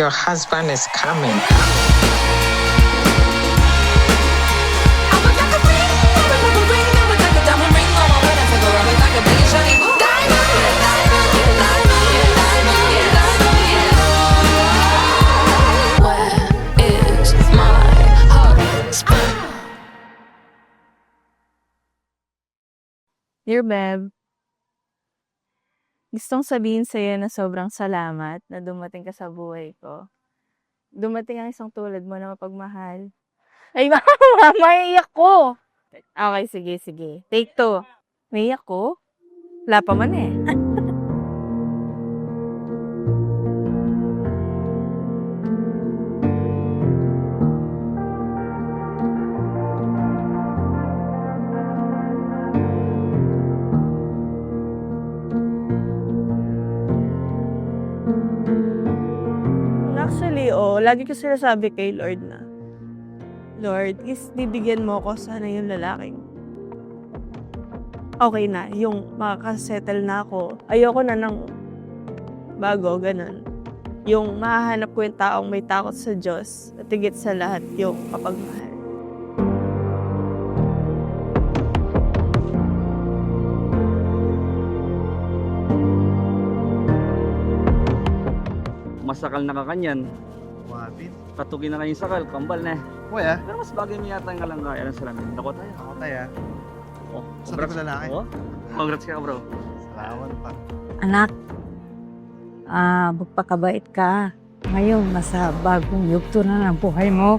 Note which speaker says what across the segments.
Speaker 1: Your husband is coming.
Speaker 2: Dear Bev, gustong sabihin sa'yo na sobrang salamat na dumating ka sa buhay ko. Dumating ang isang tulad mo na mapagmahal. Ay, mama, maiiyak ko! Okay, sige. Take 2. Maiiyak ko? Wala pa man eh. Actually, lagi ko sinasabi kay Lord na, Lord, is bibigyan mo ko sana yung lalaking okay na, yung makakasettle na ako. Ayoko na ng bago, ganun. Yung mahahanap ko yung taong may takot sa Diyos at higit sa lahat yung kapagmahal.
Speaker 3: Masakal na kakanyan,
Speaker 4: Wapit.
Speaker 3: katugin na kayong sakal, kambal na.
Speaker 4: Kuya,
Speaker 3: Pero mas bagay mo yata yung kalangkayan ng salamin. Dako tayo.
Speaker 4: ako tayo.
Speaker 3: Oh,
Speaker 4: Sabi ko lalaki.
Speaker 3: Oh, congrats ka bro.
Speaker 4: Salamat pa.
Speaker 5: Anak, magpakabait ka. Ngayon, nasa bagong yugto na ng buhay mo.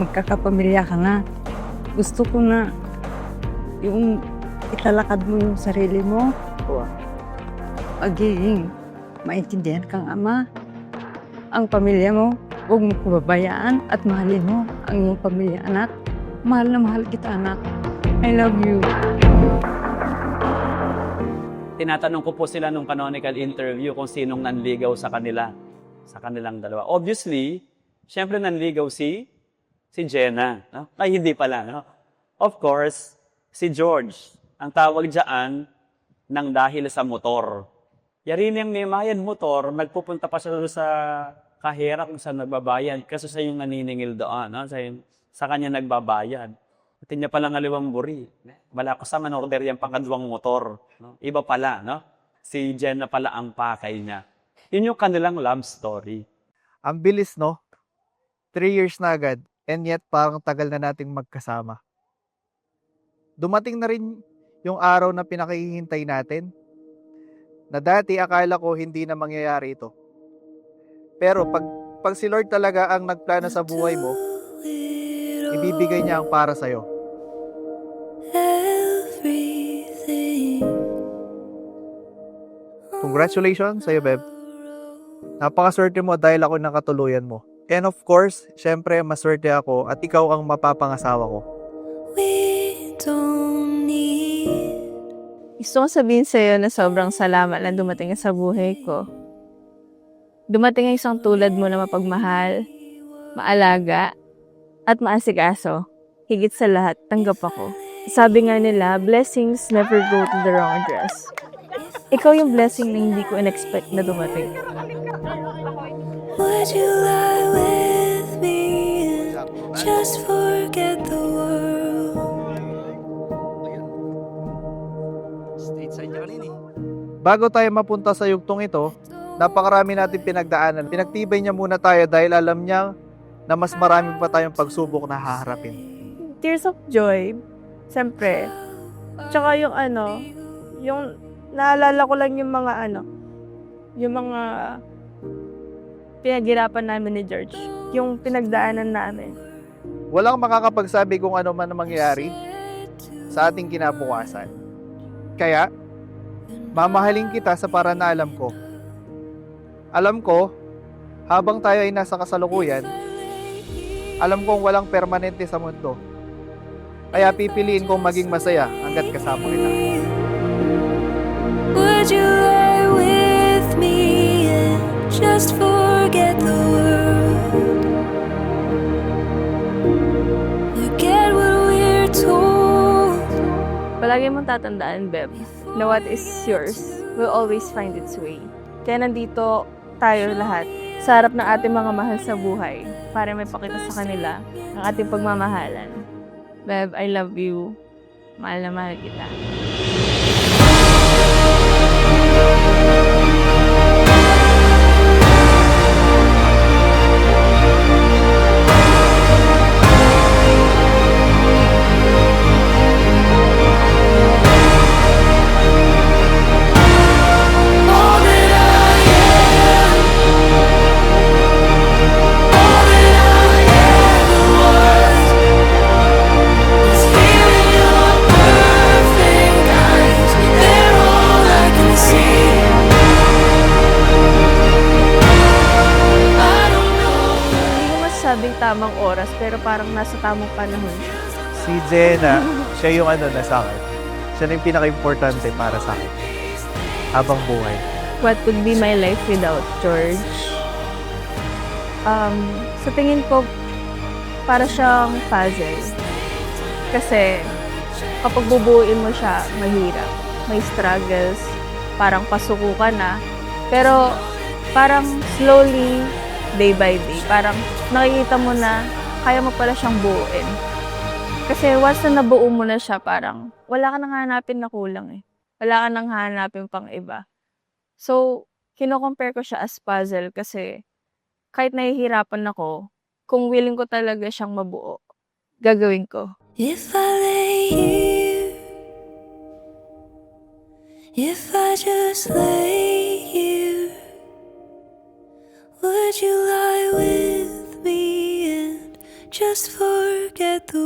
Speaker 5: Magkakapamilya ka na. Gusto ko na yung italakad mo yung sarili mo. Pagiging maintindihan kang ama. Ang pamilya mo, huwag mo pababayaan at mahalin mo ang iyong pamilya, anak. Mahal na mahal kita, anak. I love you.
Speaker 3: Tinatanong ko po sila nung canonical interview kung sinong nanligaw sa kanila, sa kanilang dalawa. Obviously, syempre nanligaw si Jenna. No? Ay, hindi pala. No? Of course, si George. Ang tawag dyan ng dahil sa motor. Yari niyang may mayan motor, nagpupunta pa siya sa kahera kung saan nagbabayad. Kasi siya yung naniningil doon. No? Sa kanya nagbabayad. At niya palang aliwang buri. Wala ko sa manorder yung pangkadwang motor. No? Iba pala, no? Si Jenna pala ang pakay niya. Yun yung kanilang love story.
Speaker 4: Ang bilis, no? 3 years na agad. And yet, parang tagal na nating magkasama. Dumating na rin yung araw na pinakihintay natin. Na dati akala ko hindi na mangyayari ito. Pero pag si Lord talaga ang nagplano sa buhay mo, ibibigay niya ang para sa'yo. Congratulations sa'yo, Beb. Napakaswerte mo dahil ako nakatuluyan mo. And of course, syempre, maswerte ako at ikaw ang mapapangasawa ko.
Speaker 2: Gusto ko sabihin sa'yo na sobrang salamat na dumating ka sa buhay ko. Dumating ang isang tulad mo na mapagmahal, maalaga, at maasikaso. Higit sa lahat, tanggap ako. Sabi nga nila, blessings never go to the wrong address. Ikaw yung blessing na hindi ko in-expect na dumating.
Speaker 6: Would you lie with me and just forget the world?
Speaker 4: Bago tayo mapunta sa yugtong ito, napakarami natin pinagdaanan. Pinagtibay niya muna tayo dahil alam niya na mas marami pa tayong pagsubok na haharapin.
Speaker 2: Tears of joy, siyempre. Tsaka yung yung naalala ko lang yung mga yung mga pinaghirapan namin ni George. Yung pinagdaanan namin.
Speaker 4: Walang makakapagsabi kung ano man ang mangyayari sa ating kinabukasan. Kaya, mamahalin kita sa para na alam ko. Alam ko, habang tayo ay nasa kasalukuyan, alam kong walang permanente sa mundo. Kaya pipiliin kong maging masaya hanggat kasama kita.
Speaker 6: Would you lie with me and just forget the world? Forget what we're told.
Speaker 2: Palagi mong tatandaan, Beb, na what is yours will always find its way. Kaya nandito tayo lahat sa harap ng ating mga mahal sa buhay para may pakita sa kanila ang ating pagmamahalan. Beb, I love you. Mahal na mahal kita.
Speaker 6: All that I am, all that I ever was, is here in your perfect eyes. They're all I can see. I don't know.
Speaker 2: Hindi ko masasabing tamang oras pero parang nasa tamang panahon.
Speaker 4: Si Jenna, siya yung nasa akin. Siya na yung pinaka-importante para sa akin. Habang buhay.
Speaker 2: What would be my life without George? Sa tingin ko, para siyang puzzle. Kasi, kapag bubuuin mo siya, mahirap. May struggles, parang pasuko ka na. Pero, parang slowly, day by day, parang nakikita mo na kaya mo pala siyang buuin. Kasi once na nabuo mo na siya, parang wala ka nang hanapin na kulang eh. Wala ka nang hanapin pang iba. So, kino-compare ko siya as puzzle kasi kahit nahihirapan ako, kung willing ko talaga siyang mabuo, gagawin ko.
Speaker 6: If I lay here, if I just lay here, would you lie with me and just forget the